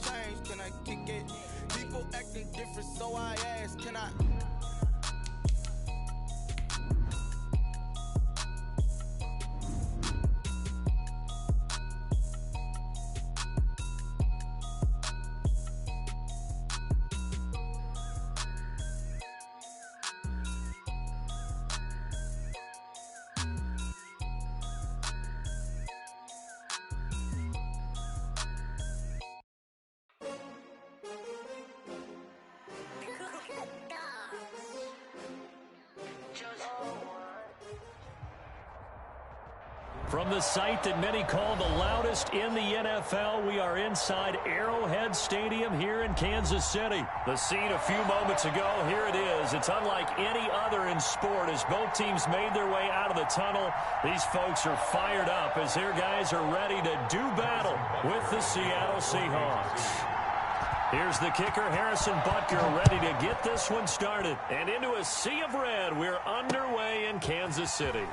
change, can I kick it? People acting different, so I ask, can I? From the site that many call the loudest in the NFL, we are inside Arrowhead Stadium here in Kansas City. The scene a few moments ago, here it is. It's unlike any other in sport as both teams made their way out of the tunnel. These folks are fired up as their guys are ready to do battle with the Seattle Seahawks. Here's the kicker, Harrison Butker, ready to get this one started. And into a sea of red, we're underway in Kansas City.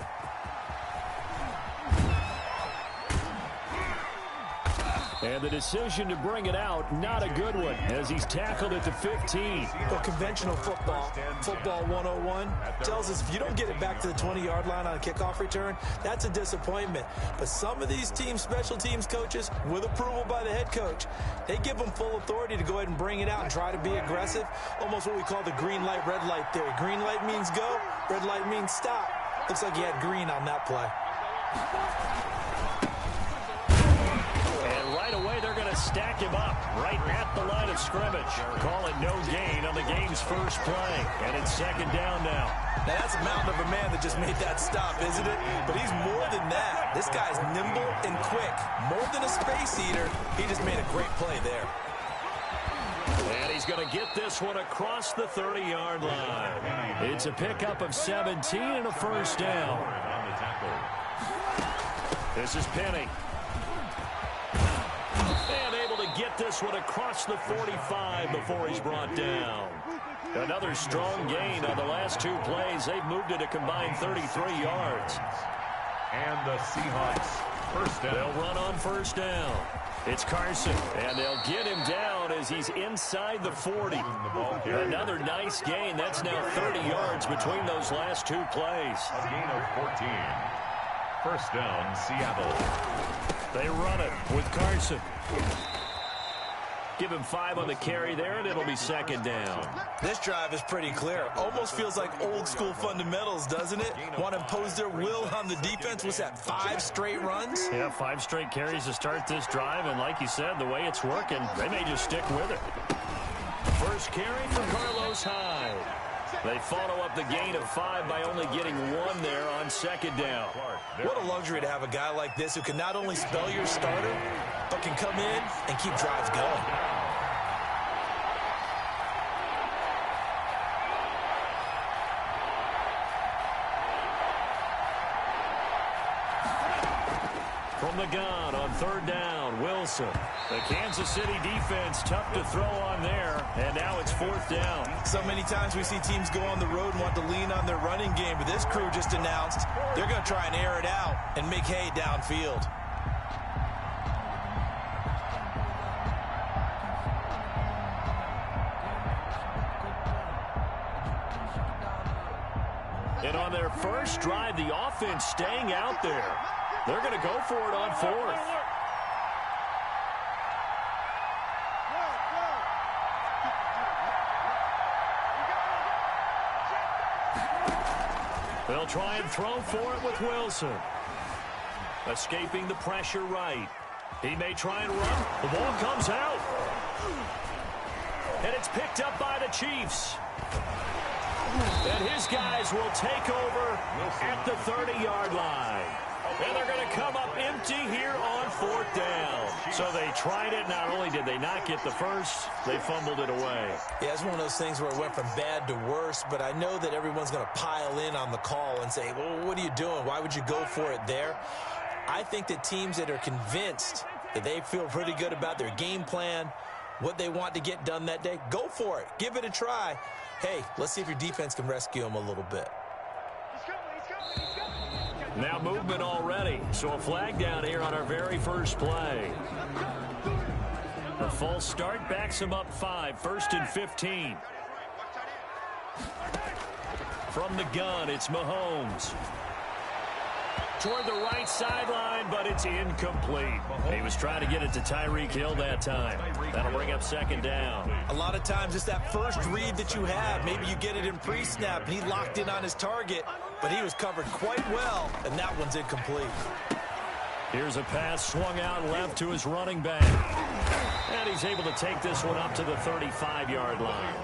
And the decision to bring it out, not a good one, as he's tackled at the 15. Well, conventional football 101, tells us if you don't get it back to the 20-yard line on a kickoff return, that's a disappointment. But some of these teams, special teams coaches, with approval by the head coach, they give them full authority to go ahead and bring it out and try to be aggressive, almost what we call the green light, red light theory. Green light means go, red light means stop. Looks like he had green on that play. Stack him up right at the line of scrimmage. Call it no gain on the game's first play. And it's second down now. Now that's a mountain of a man that just made that stop, isn't it? But he's more than that. This guy's nimble and quick. More than a space eater. He just made a great play there. And he's going to get this one across the 30-yard line. It's a pickup of 17 and a first down. This is Penny. And able to get this one across the 45 before he's brought down. Another strong gain on the last two plays. They've moved it a combined 33 yards. And the Seahawks first down. They'll run on first down. It's Carson, and they'll get him down as he's inside the 40. Another nice gain. That's now 30 yards between those last two plays. A gain of 14. First down, Seattle. They run it with Carson. Give him 5 on the carry there, and it'll be second down. This drive is pretty clear. Almost feels like old school fundamentals, doesn't it? Want to impose their will on the defense. What's that, 5 straight runs? Yeah, 5 straight carries to start this drive, and like you said, the way it's working, they may just stick with it. First carry for Carlos Hyde. They follow up the gain of 5 by only getting 1 there on second down. What a luxury to have a guy like this who can not only spell your starter, but can come in and keep drives going. From the gun on third down, Wilson. The Kansas City defense tough to throw on there, and now it's fourth down. So many times we see teams go on the road and want to lean on their running game, but this crew just announced they're going to try and air it out and make hay downfield. And on their first drive, the offense staying out there. They're going to go for it on fourth. They'll try and throw for it with Wilson. Escaping the pressure right. He may try and run. The ball comes out. And it's picked up by the Chiefs. And his guys will take over at the 30-yard line. And they're going to come up empty here on fourth down. So they tried it. Not only did they not get the first, they fumbled it away. Yeah, it's one of those things where it went from bad to worse, but I know that everyone's going to pile in on the call and say, well, what are you doing? Why would you go for it there? I think that teams that are convinced that they feel pretty good about their game plan, what they want to get done that day, go for it. Give it a try. Hey, let's see if your defense can rescue them a little bit. Now movement already, so a flag down here on our very first play. A false start backs him up 5, 1st and 15. From the gun, it's Mahomes. Toward the right sideline, but it's incomplete. He was trying to get it to Tyreek Hill that time. That'll bring up 2nd down. A lot of times it's that first read that you have. Maybe you get it in pre-snap. He locked in on his target, but he was covered quite well, and that one's incomplete. Here's a pass swung out left to his running back. And he's able to take this one up to the 35-yard line.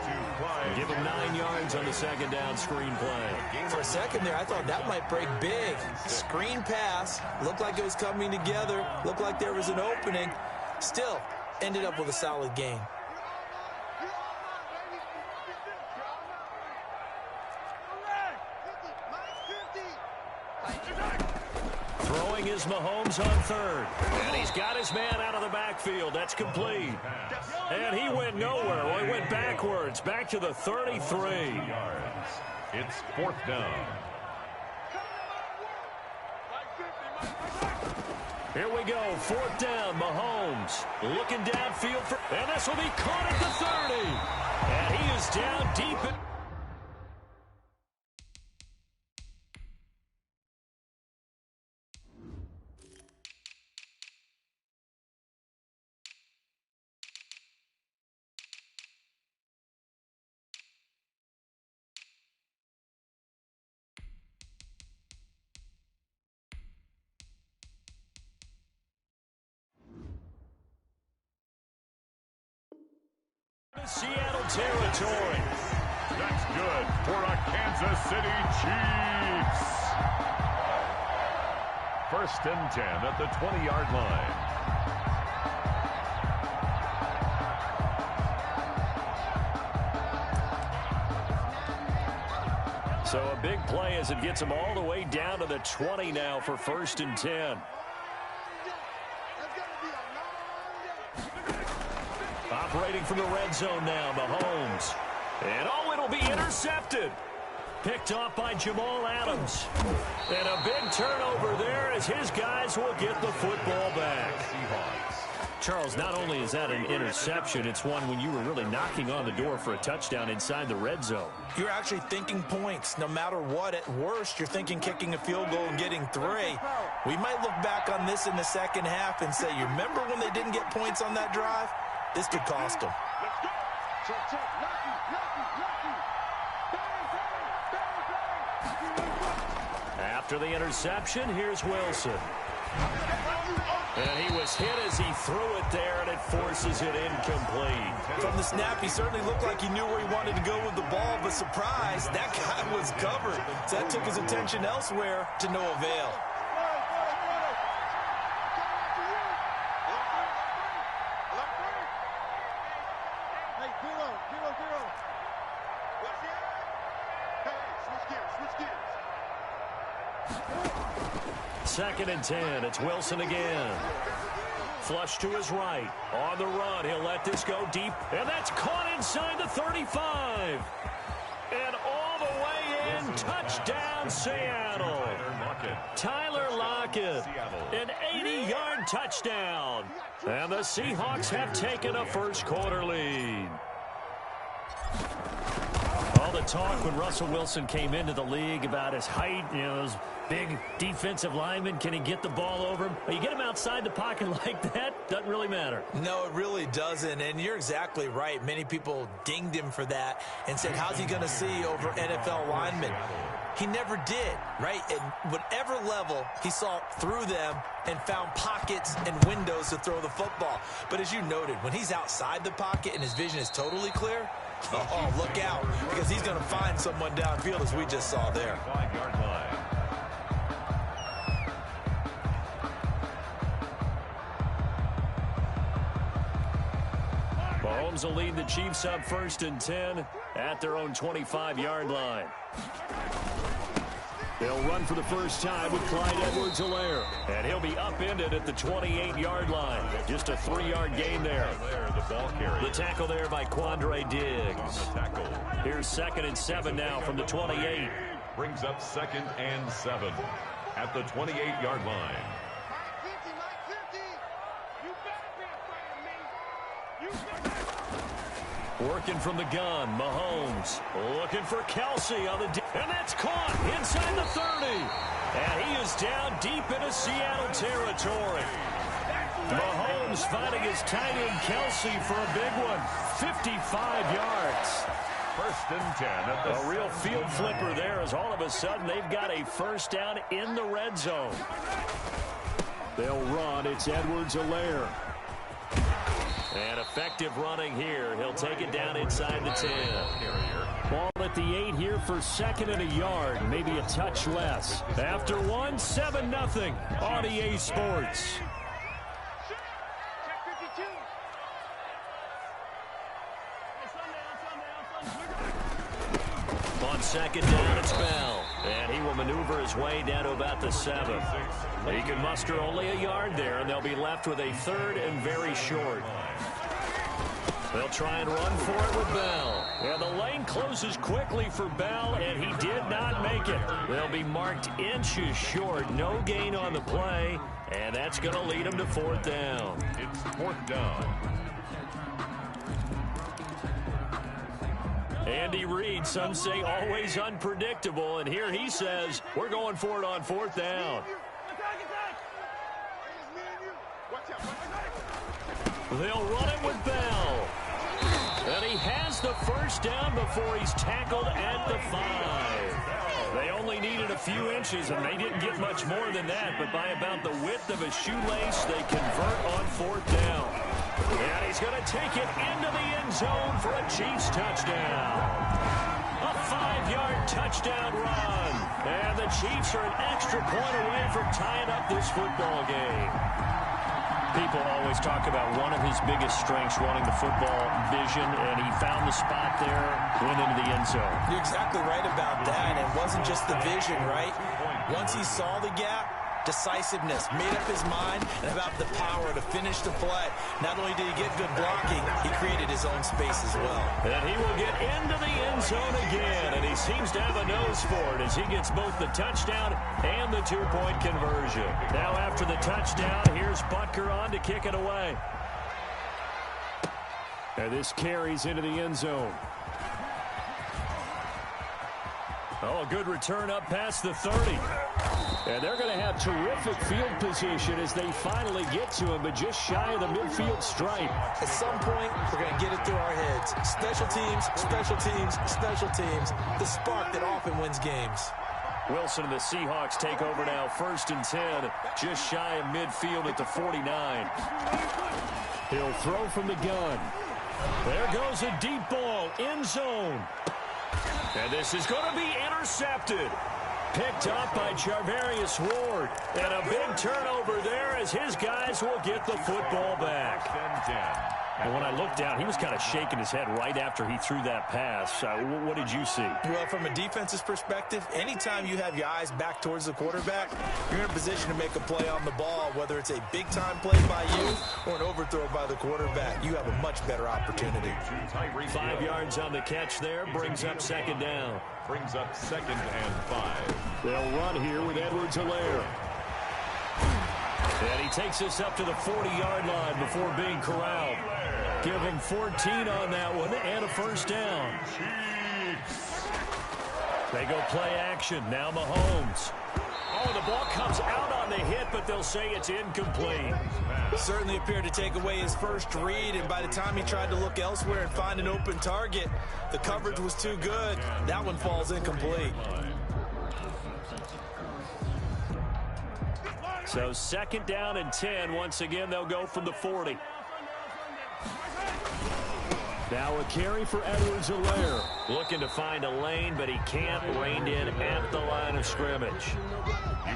Give him 9 yards on the 2nd down screen play. For a second there, I thought that might break big. Screen pass. Looked like it was coming together. Looked like there was an opening. Still, ended up with a solid gain. Throwing is Mahomes on 3rd. And he's got his man out of the backfield. That's complete. And he went nowhere. Well, he went backwards. Back to the 33. It's 4th down. Here we go. 4th down. Mahomes looking downfield. And this will be caught at the 30. And he is down deep. Seattle territory. That's good for a Kansas City Chiefs. 1st and 10 at the 20-yard line. So a big play as it gets him all the way down to the 20 now for 1st and 10. Operating from the red zone now, Mahomes. And oh, it'll be intercepted. Picked off by Jamal Adams. And a big turnover there as his guys will get the football back. Charles, not only is that an interception, it's one when you were really knocking on the door for a touchdown inside the red zone. You're actually thinking points. No matter what, at worst, you're thinking kicking a field goal and getting 3. We might look back on this in the 2nd half and say, you remember when they didn't get points on that drive? This could cost them. After the interception, here's Wilson. And he was hit as he threw it there, and it forces it incomplete. From the snap, he certainly looked like he knew where he wanted to go with the ball, but surprise, that guy was covered. So that took his attention elsewhere to no avail. Second and 10. It's Wilson again. Flush to his right. On the run. He'll let this go deep. And that's caught inside the 35. And all the way in. Touchdown, Seattle. Tyler Lockett. An 80-yard touchdown. And the Seahawks have taken a first-quarter lead. All the talk when Russell Wilson came into the league about his height, you know, those big defensive linemen, can he get the ball over him? You get him outside the pocket like that, doesn't really matter. No, it really doesn't, and you're exactly right. Many people dinged him for that and said, how's he going to see over NFL linemen? He never did, right? At whatever level, he saw through them and found pockets and windows to throw the football. But as you noted, when he's outside the pocket and his vision is totally clear, oh, look out, because he's going to find someone downfield, as we just saw there. 5-yard line. Mahomes will lead the Chiefs up 1st and 10 at their own 25-yard line. They'll run for the first time with Clyde Edwards-Helaire. And he'll be upended at the 28-yard line. Just a 3-yard gain there. The tackle there by Quandre Diggs. Here's 2nd and 7 now from the 28. Brings up 2nd and 7 at the 28-yard line. Working from the gun, Mahomes looking for Kelsey on the and that's caught inside the 30. And he is down deep into Seattle territory. Mahomes finding his tight end Kelsey for a big one, 55 yards. First and 10 at the a real field flipper there as all of a sudden they've got a first down in the red zone. They'll run. It's Edwards-Helaire. And effective running here. He'll take it down inside the 10. Ball at the 8 here for second and a yard. Maybe a touch less. After one, 7-0 on EA Sports. On second down, it's Bell. And he will maneuver his way down to about the 7. He can muster only a yard there, and they'll be left with a third and very short. They'll try and run for it with Bell. And the lane closes quickly for Bell, and he did not make it. They'll be marked inches short. No gain on the play, and that's going to lead them to fourth down. It's fourth down. Andy Reid, some say always unpredictable, and here he says, we're going for it on fourth down. They'll run it with Bell. And he has the first down before he's tackled at the 5. They only needed a few inches, and they didn't get much more than that, but by about the width of a shoelace, they convert on fourth down. And he's going to take it into the end zone for a Chiefs touchdown. A 5-yard touchdown run. And the Chiefs are an extra point away from tying up this football game. People always talk about one of his biggest strengths running the football, vision, and he found the spot there, went into the end zone. You're exactly right about that. It wasn't just the vision, right? Once he saw the gap, decisiveness, made up his mind, and about the power to finish the play. Not only did he get good blocking, he created his own space as well. And he will get into the end zone again, and he seems to have a nose for it as he gets both the touchdown and the two-point conversion. Now after the touchdown, here's Butker on to kick it away. And this carries into the end zone. Oh, a good return up past the 30. And they're going to have terrific field position as they finally get to him, but just shy of the midfield stripe. At some point, we're going to get it through our heads. Special teams, special teams, special teams. The spark that often wins games. Wilson and the Seahawks take over now. First and 10, just shy of midfield at the 49. He'll throw from the gun. There goes a deep ball, end zone. And this is going to be intercepted. Picked up by Charvarius Ward. And a big turnover there as his guys will get the football back. And when I looked down, he was kind of shaking his head right after he threw that pass. What did you see? Well, from a defense's perspective, anytime you have your eyes back towards the quarterback, you're in a position to make a play on the ball, whether it's a big-time play by you or an overthrow by the quarterback. You have a much better opportunity. 5 yards on the catch there, brings up second down. Brings up second and 5. They'll run here with Edwards-Helaire. And he takes us up to the 40-yard line before being corralled. Give him 14 on that one and a first down. They go play action. Now Mahomes. Oh, the ball comes out on the hit, but they'll say it's incomplete. Certainly appeared to take away his first read, and by the time he tried to look elsewhere and find an open target, the coverage was too good. That one falls incomplete. So second down and 10. Once again, they'll go from the 40. Now a carry for Edwards-Helaire. Looking to find a lane, but he can't. Reined in at the line of scrimmage.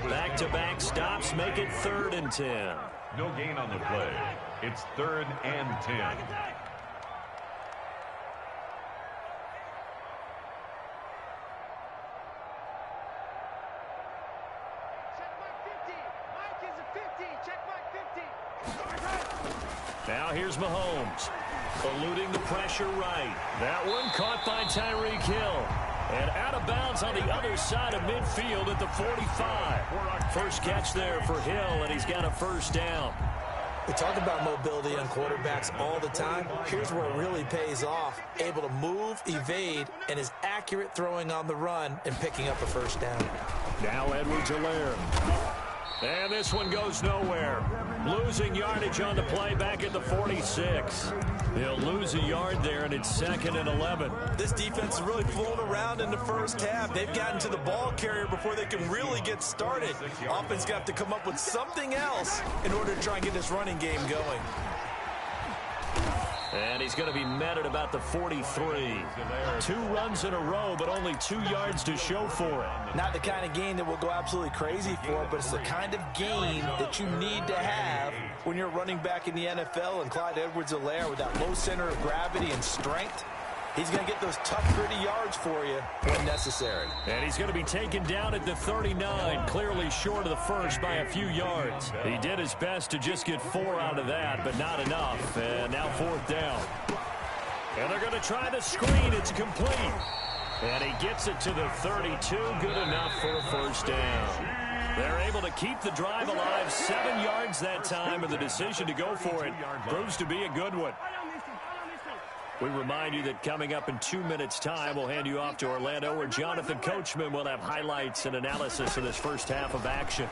Back-to-back stops make it third and 10. No gain on the play. It's third and 10. Now here's Mahomes. Eluding the pressure right. That one caught by Tyreek Hill. And out of bounds on the other side of midfield at the 45. First catch there for Hill, and he's got a first down. We talk about mobility on quarterbacks all the time. Here's where it really pays off. Able to move, evade, and is accurate throwing on the run and picking up a first down. Now Edwards-Helaire. And this one goes nowhere. Losing yardage on the play back at the 46. He'll lose a yard there, and it's 2nd and 11. This defense is really flown around in the first half. They've gotten to the ball carrier before they can really get started. Offense got to come up with something else in order to try and get this running game going. And he's going to be met at about the 43. 2 runs in a row, but only 2 yards to show for it. Not the kind of gain that we'll go absolutely crazy for, but it's the kind of gain that you need to have when you're running back in the NFL. And Clyde Edwards-Helaire, with that low center of gravity and strength, he's going to get those tough, gritty yards for you when necessary. And he's going to be taken down at the 39, clearly short of the first by a few yards. He did his best to just get 4 out of that, but not enough. And now 4th down. And they're going to try the screen. It's complete. And he gets it to the 32. Good enough for a first down. They're able to keep the drive alive. 7 yards that time, and the decision to go for it proves to be a good one. We remind you that coming up in 2 minutes' time, we'll hand you off to Orlando, where Jonathan Coachman will have highlights and analysis of this first half of action.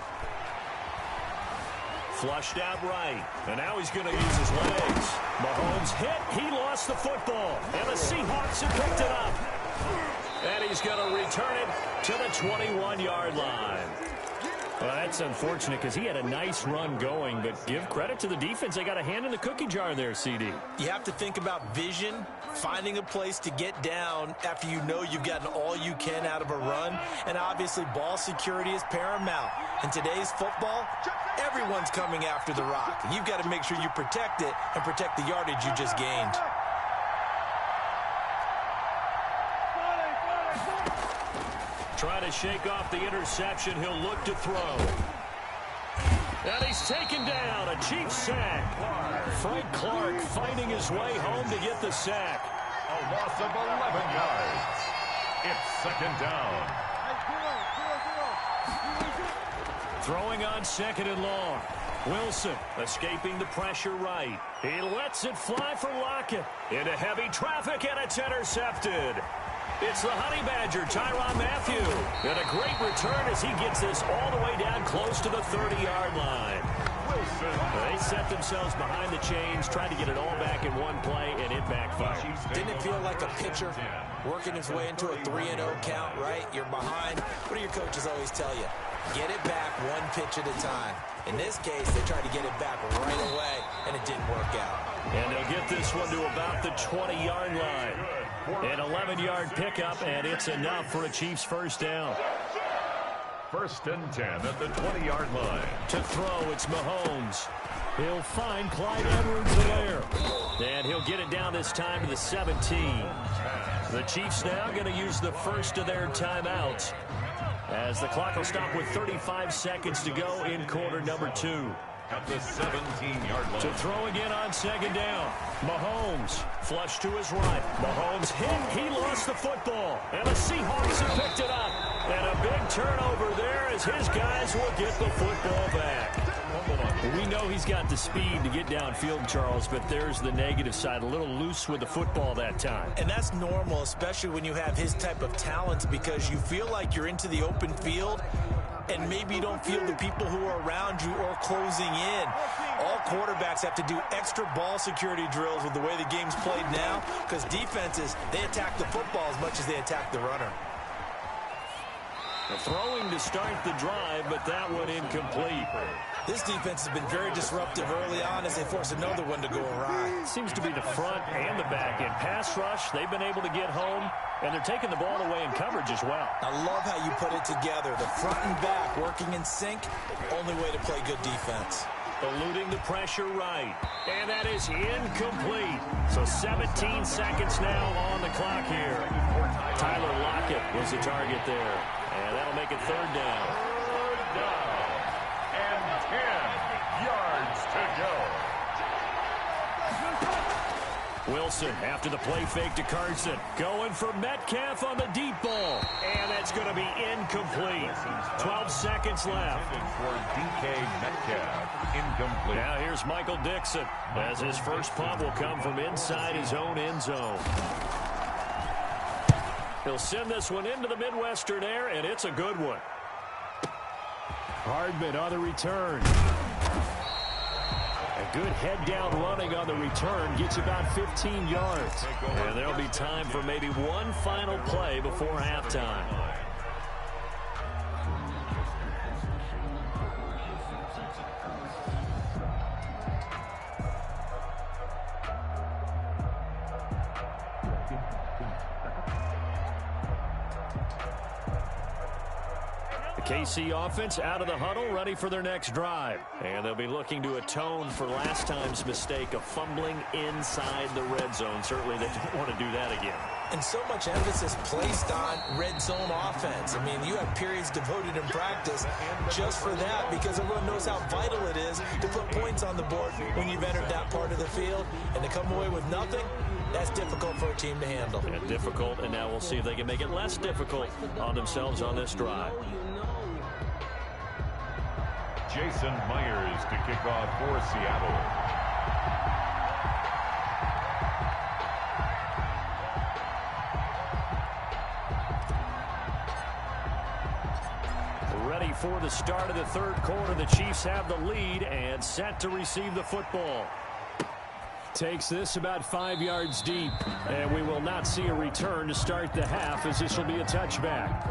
Flushed out right, and now he's going to use his legs. Mahomes hit. He lost the football, and the Seahawks have picked it up. And he's going to return it to the 21-yard line. Well, that's unfortunate because he had a nice run going, but give credit to the defense. They got a hand in the cookie jar there, CD. You have to think about vision, finding a place to get down after you know you've gotten all you can out of a run, and obviously ball security is paramount. In today's football, everyone's coming after the rock. You've got to make sure you protect it and protect the yardage you just gained. Trying to shake off the interception. He'll look to throw. And he's taken down. A Chiefs sack. Frank Clark fighting his way home to get the sack. A loss of 11 yards. It's 2nd down. Throwing on 2nd and long. Wilson escaping the pressure right. He lets it fly for Lockett. Into heavy traffic, and it's intercepted. It's the Honey Badger, Tyrann Mathieu. And a great return as he gets this all the way down close to the 30-yard line. Wilson. They set themselves behind the chains, trying to get it all back in one play, and it backfired. Didn't it feel like a pitcher working his way into a 3-0 count, right? You're behind. What do your coaches always tell you? Get it back 1 pitch at a time. In this case, they tried to get it back right away, and it didn't work out. And they'll get this one to about the 20-yard line. An 11-yard pickup, and it's enough for a Chiefs first down. 1st and 10 at the 20-yard line. To throw, it's Mahomes. He'll find Clyde Edwards-Helaire. And he'll get it down this time to the 17. The Chiefs now going to use the first of their timeouts, as the clock will stop with 35 seconds to go in quarter number 2. At the 17-yard line. To throw again on 2nd down. Mahomes flush to his right. Mahomes hit. He lost the football. And the Seahawks have picked it up. And a big turnover there as his guys will get the football back. We know he's got the speed to get downfield, Charles, but there's the negative side. A little loose with the football that time. And that's normal, especially when you have his type of talent, because you feel like you're into the open field and maybe you don't feel the people who are around you or closing in. All quarterbacks have to do extra ball security drills with the way the game's played now, because defenses, they attack the football as much as they attack the runner. Throwing to start the drive, but that one incomplete. This defense has been very disruptive early on as they force another one to go awry. Seems to be the front and the back. In pass rush, they've been able to get home, and they're taking the ball away in coverage as well. I love how you put it together. The front and back working in sync, only way to play good defense. Eluding the pressure right, and that is incomplete. So 17 seconds now on the clock here. Tyler Lockett was the target there, and that'll make it 3rd down. 3rd down, and 10 yards to go. Wilson after the play fake to Carson. Going for Metcalf on the deep ball. And that's going to be incomplete. 12 seconds left. For DK Metcalf, incomplete. Now here's Michael Dixon as his first punt will come from inside his own end zone. He'll send this one into the Midwestern air, and it's a good one. Hardman on the return. A good head-down running on the return gets about 15 yards. And there'll be time for maybe one final play before halftime. KC offense out of the huddle, ready for their next drive. And they'll be looking to atone for last time's mistake of fumbling inside the red zone. Certainly they don't want to do that again. And so much emphasis placed on red zone offense. I mean, you have periods devoted in practice just for that because everyone knows how vital it is to put points on the board when you've entered that part of the field. And to come away with nothing, that's difficult for a team to handle. And difficult, and now we'll see if they can make it less difficult on themselves on this drive. Jason Myers to kick off for Seattle. Ready for the start of the third quarter. The Chiefs have the lead and set to receive the football. Takes this about 5 yards deep, and we will not see a return to start the half as this will be a touchback.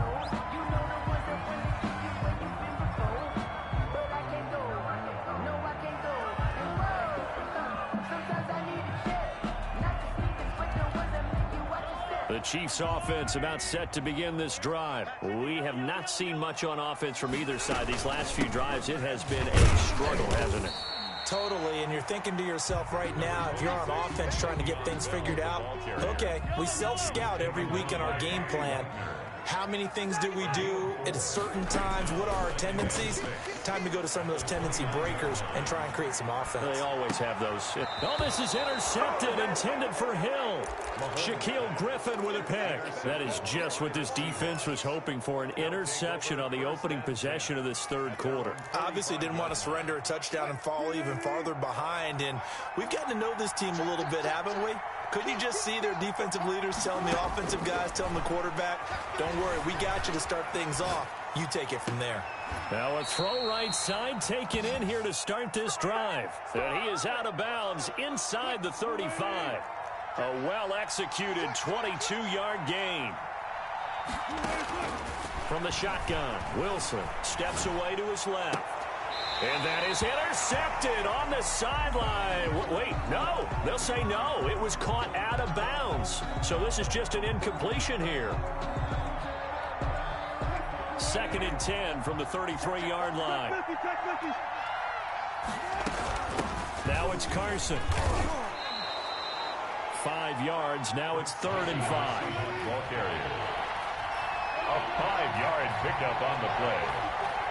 The Chiefs offense about set to begin this drive. We have not seen much on offense from either side. These last few drives, it has been a struggle, hasn't it? Totally, and you're thinking to yourself right now, if you're on offense trying to get things figured out, okay, we self-scout every week in our game plan. How many things do we do at certain times? What are our tendencies? Time to go to some of those tendency breakers and try and create some offense. They always have those. Oh, this is intercepted, intended for Hill. Shaquille Griffin with a pick. That is just what this defense was hoping for, an interception on the opening possession of this third quarter. Obviously didn't want to surrender a touchdown and fall even farther behind, and we've gotten to know this team a little bit, haven't we? Could you just see their defensive leaders telling the offensive guys, telling the quarterback, don't worry, we got you to start things off. You take it from there. Now a throw right side taken in here to start this drive. And he is out of bounds inside the 35. A well-executed 22-yard gain. From the shotgun, Wilson steps away to his left. And that is intercepted on the sideline. Wait, no. They'll say no. It was caught out of bounds. So this is just an incompletion here. 2nd and 10 from the 33-yard line. Now it's Carson. 5 yards. Now it's 3rd and 5. Ball carrier. A 5-yard pickup on the play.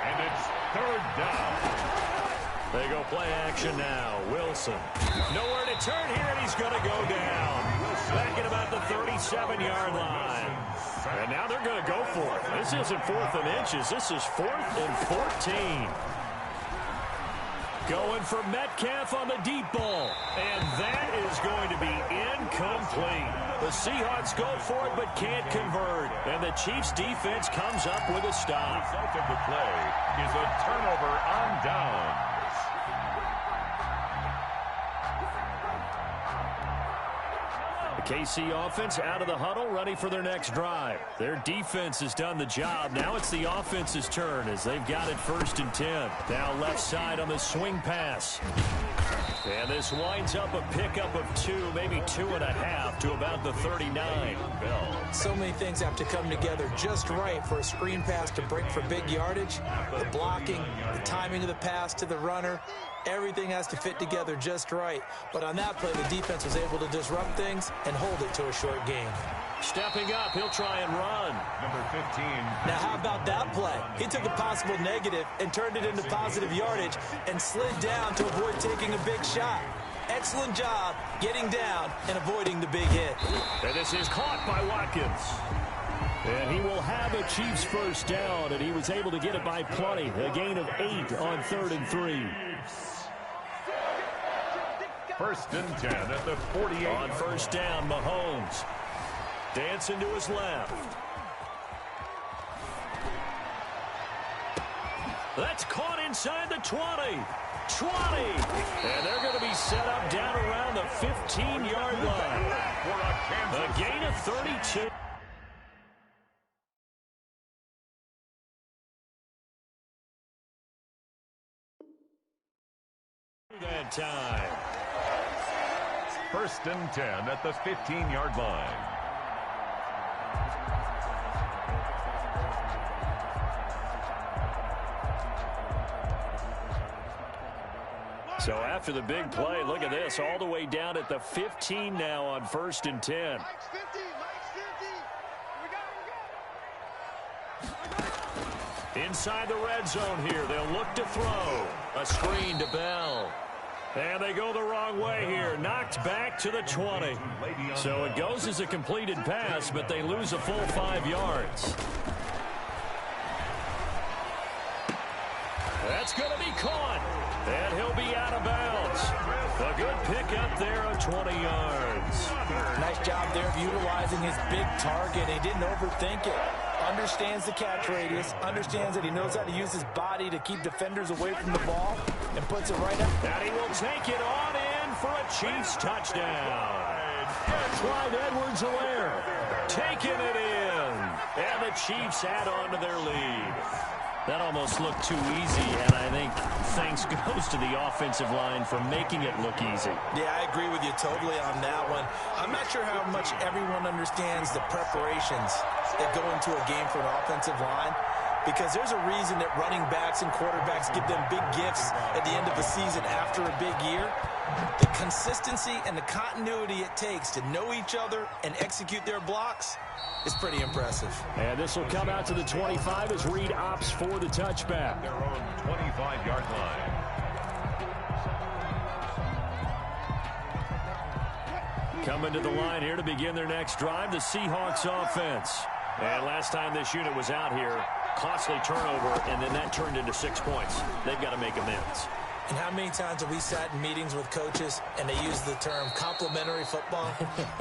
And it's 3rd down. They go play action now. Wilson. Nowhere to turn here, and he's going to go down. Back at about the 37-yard line. And now they're going to go for it. This isn't 4th and inches. This is 4th and 14. Going for Metcalf on the deep ball. And that is going to be incomplete. The Seahawks go for it but can't convert. And the Chiefs defense comes up with a stop. The result of the play is a turnover on downs. The KC offense out of the huddle, ready for their next drive. Their defense has done the job. Now it's the offense's turn as they've got it 1st and 10. Now left side on the swing pass. And this winds up a pickup of 2, maybe 2.5 to about the 39. So many things have to come together just right for a screen pass to break for big yardage. The blocking, the timing of the pass to the runner, everything has to fit together just right. But on that play, the defense was able to disrupt things and hold it to a short gain. Stepping up, he'll try and run. Number 15. Now, how about that play? He took a possible negative and turned it into positive yardage and slid down to avoid taking a big shot. excellent job getting down and avoiding the big hit. And this is caught by Watkins. And he will have a Chiefs first down, and he was able to get it by plenty. A gain of 8 on 3rd and 3. First and 10 at the 48. On first down, Mahomes dancing to his left. That's caught inside the 20. 20. And they're going to be set up down around the 15-yard line. A gain of 32. That time. First and 10 at the 15-yard line. So after the big play, look at this, all the way down at the 15 now on first and 10. Inside the red zone here, they'll look to throw. A screen to Bell. And they go the wrong way here. Knocked back to the 20. So it goes as a completed pass, but they lose a full 5 yards. That's going to be caught. And he'll be out of bounds. A good pickup there of 20 yards. Nice job there of utilizing his big target. He didn't overthink it. Understands the catch radius. Understands that he knows how to use his body to keep defenders away from the ball. And puts it right up. And he will take it on in for a Chiefs touchdown. Clyde Edwards-Helaire taking it in. And the Chiefs add on to their lead. That almost looked too easy, and I think thanks goes to the offensive line for making it look easy. Yeah, I agree with you totally on that one. I'm not sure how much everyone understands the preparations that go into a game for an offensive line, because there's a reason that running backs and quarterbacks give them big gifts at the end of the season after a big year. The consistency and the continuity it takes to know each other and execute their blocks is pretty impressive. And this will come out to the 25 as Reed opts for the touchback. Their own 25-yard line. Coming to the line here to begin their next drive, the Seahawks offense. And last time this unit was out here, costly turnover, and then that turned into 6 points. They've got to make amends. And how many times have we sat in meetings with coaches and they use the term complementary football?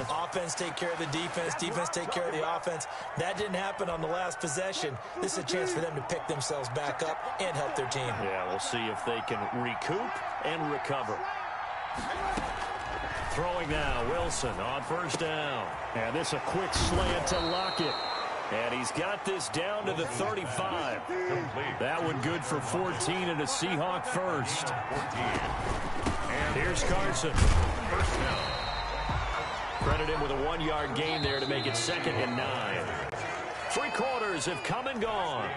Offense take care of the defense, defense take care of the offense. That didn't happen on the last possession. This is a chance for them to pick themselves back up and help their team. Yeah, we'll see if they can recoup and recover. Throwing now, Wilson on first down. And this a quick slant to Lockett. And he's got this down to the 35. That one good for 14 and a Seahawk first. Here's Carson. Credit him with a 1-yard gain there to make it 2nd and 9. 3 quarters have come and gone.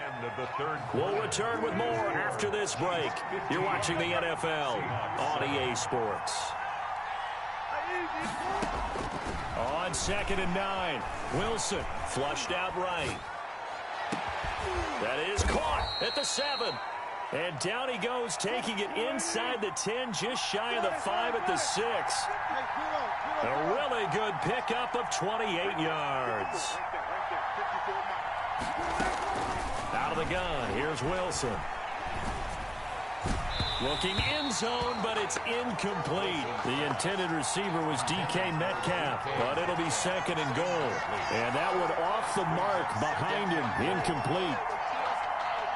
We'll return with more after this break. You're watching the NFL on EA Sports. On 2nd and 9, Wilson flushed out right. That is caught at the 7. And down he goes, taking it inside the 10, just shy of the 5 at the 6. A really good pickup of 28 yards. Out of the gun, here's Wilson. Looking end zone, but it's incomplete. The intended receiver was DK Metcalf, but it'll be 2nd and goal. And that one off the mark behind him, incomplete.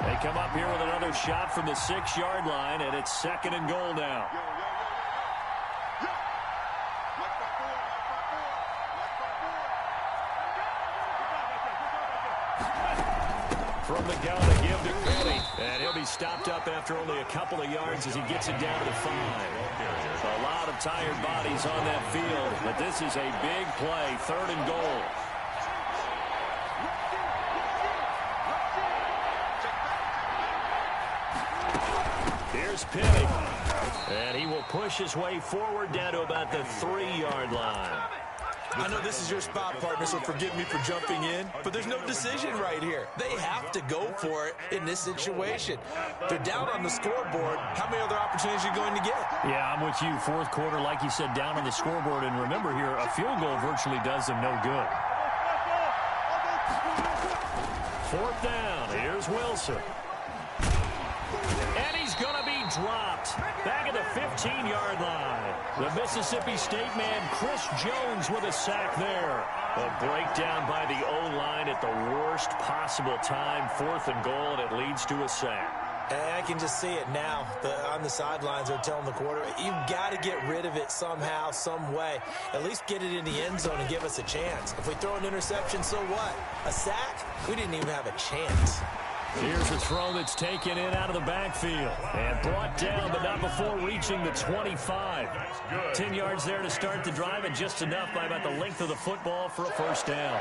They come up here with another shot from the 6-yard line, and it's 2nd and goal now. From the gun to give to Kelly. And he'll be stopped up after only a couple of yards as he gets it down to the 5. A lot of tired bodies on that field, but this is a big play, 3rd and goal. Here's Penny. And he will push his way forward down to about the 3-yard line. I know this is your spot, partner, so forgive me for jumping in, but there's no decision right here. They have to go for it in this situation. They're down on the scoreboard. How many other opportunities are you going to get? Yeah, I'm with you. Fourth quarter, like you said, down on the scoreboard. And remember here, a field goal virtually does them no good. Fourth down. Here's Wilson. And he's going to be dropped back at the 15-yard line. The Mississippi State man, Chris Jones, with a sack there. A breakdown by the O-line at the worst possible time. 4th and goal, and it leads to a sack. I can just see it now. On the sidelines, they're telling the quarterback, you've got to get rid of it somehow, some way. At least get it in the end zone and give us a chance. If we throw an interception, so what? A sack? We didn't even have a chance. Here's a throw that's taken in out of the backfield and brought down, but not before reaching the 25. 10 yards there to start the drive, and just enough by about the length of the football for a first down.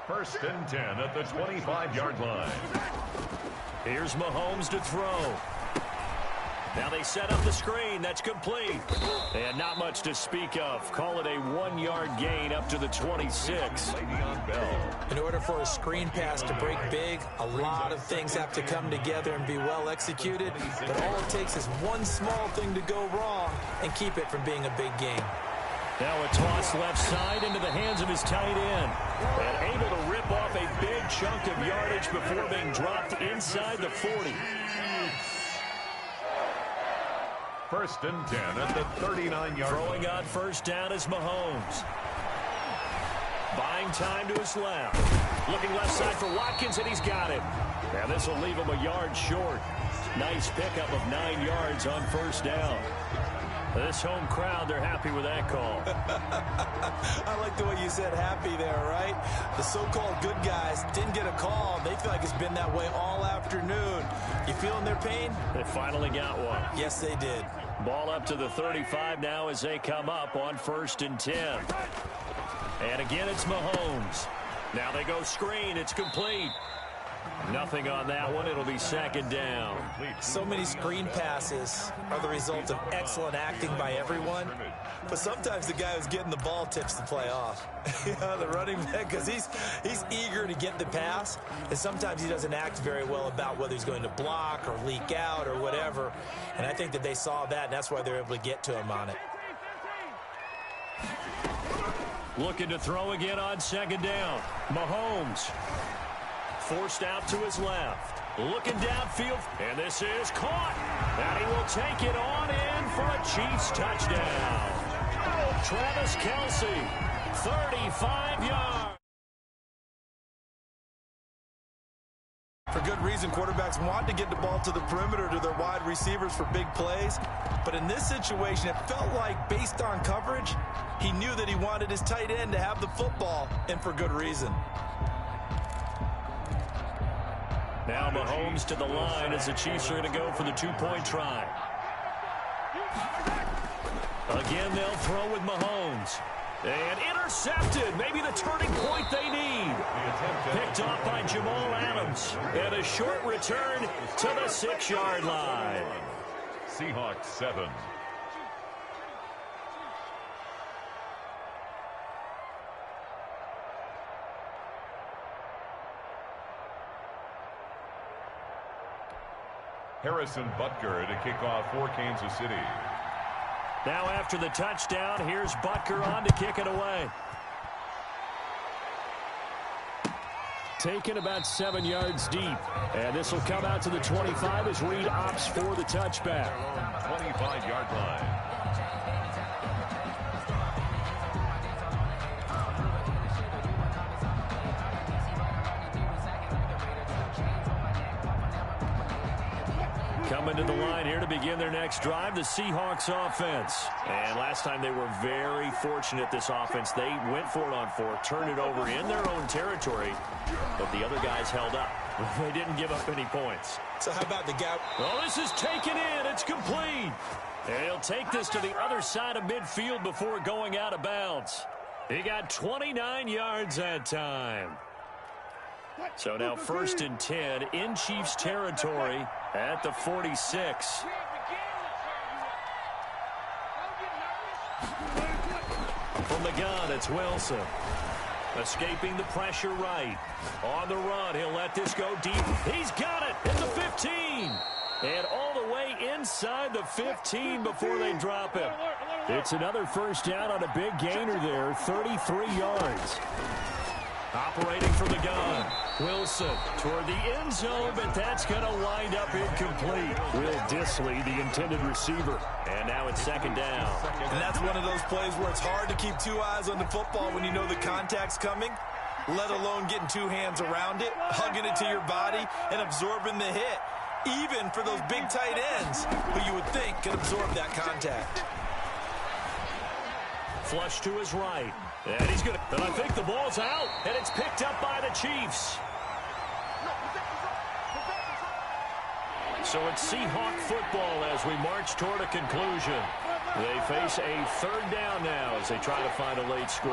1st and 10 at the 25-yard line. Here's Mahomes to throw. Now they set up the screen. That's complete. And not much to speak of. Call it a 1-yard gain up to the 26. In order for a screen pass to break big, a lot of things have to come together and be well executed. But all it takes is one small thing to go wrong and keep it from being a big game. Now a toss left side into the hands of his tight end. And able to rip off a big chunk of yardage before being dropped inside the 40. 1st and 10 at the 39-yard line. Throwing on first down is Mahomes. Buying time to his left. Looking left side for Watkins, and he's got it. Now this will leave him a yard short. Nice pickup of 9 yards on first down. This home crowd, they're happy with that call. I like the way you said happy there, right? The so-called good guys didn't get a call. They feel like it's been that way all afternoon. You feeling their pain? They finally got one. Yes, they did. Ball up to the 35 now as they come up on 1st and 10. And again, it's Mahomes. Now they go screen. It's complete. Nothing on that one. It'll be 2nd down. So many screen passes are the result of excellent acting by everyone. But sometimes the guy who's getting the ball tips the play off. The running back, because he's eager to get the pass. And sometimes he doesn't act very well about whether he's going to block or leak out or whatever. And I think that they saw that, and that's why they're able to get to him on it. Looking to throw again on 2nd down. Mahomes. Forced out to his left. Looking downfield. And this is caught. And he will take it on in for a Chiefs touchdown. Travis Kelce, 35 yards. For good reason, quarterbacks want to get the ball to the perimeter to their wide receivers for big plays. But in this situation, it felt like, based on coverage, he knew that he wanted his tight end to have the football, and for good reason. Now Mahomes to the line as the Chiefs are going to go for the 2-point try. Again, they'll throw with Mahomes. And intercepted. Maybe the turning point they need. Picked off by Jamal Adams. And a short return to the 6-yard line. Seahawks 7. Harrison Butker to kick off for Kansas City. Now after the touchdown, here's Butker on to kick it away. Taken about 7 yards deep. And this will come out to the 25 as Reed opts for the touchback. 25-yard line. Coming to the line here to begin their next drive, the Seahawks offense. And last time they were very fortunate, this offense. They went for it on 4, turned it over in their own territory, but the other guys held up. They didn't give up any points. So how about the gap? Oh, this is taken in. It's complete. And he'll take this to the other side of midfield before going out of bounds. He got 29 yards that time. So now 1st and 10 in Chiefs territory at the 46. From the gun, it's Wilson. Escaping the pressure right. On the run, he'll let this go deep. He's got it at the 15. And all the way inside the 15 before they drop him. It's another first down on a big gainer there, 33 yards. Operating from the gun, Wilson toward the end zone, but that's going to wind up incomplete. Will Dissly, the intended receiver. And now it's second down. And that's one of those plays where it's hard to keep two eyes on the football when you know the contact's coming, let alone getting two hands around it, hugging it to your body, and absorbing the hit, even for those big tight ends who you would think can absorb that contact. Flush to his right. And he's going to, and I think the ball's out, and it's picked up by the Chiefs. So it's Seahawk football as we march toward a conclusion. They face a third down now as they try to find a late score.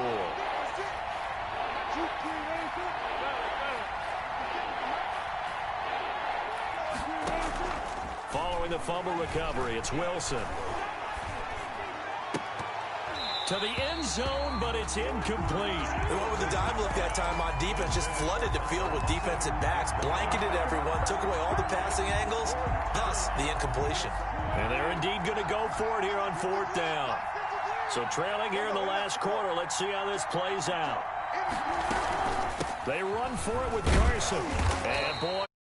Following the fumble recovery, it's Wilson. To the end zone, but it's incomplete. They went with the dive look that time on defense, just flooded the field with defensive backs, blanketed everyone, took away all the passing angles, thus the incompletion. And they're indeed going to go for it here on fourth down. So trailing here in the last quarter, let's see how this plays out. They run for it with Carson. And boy...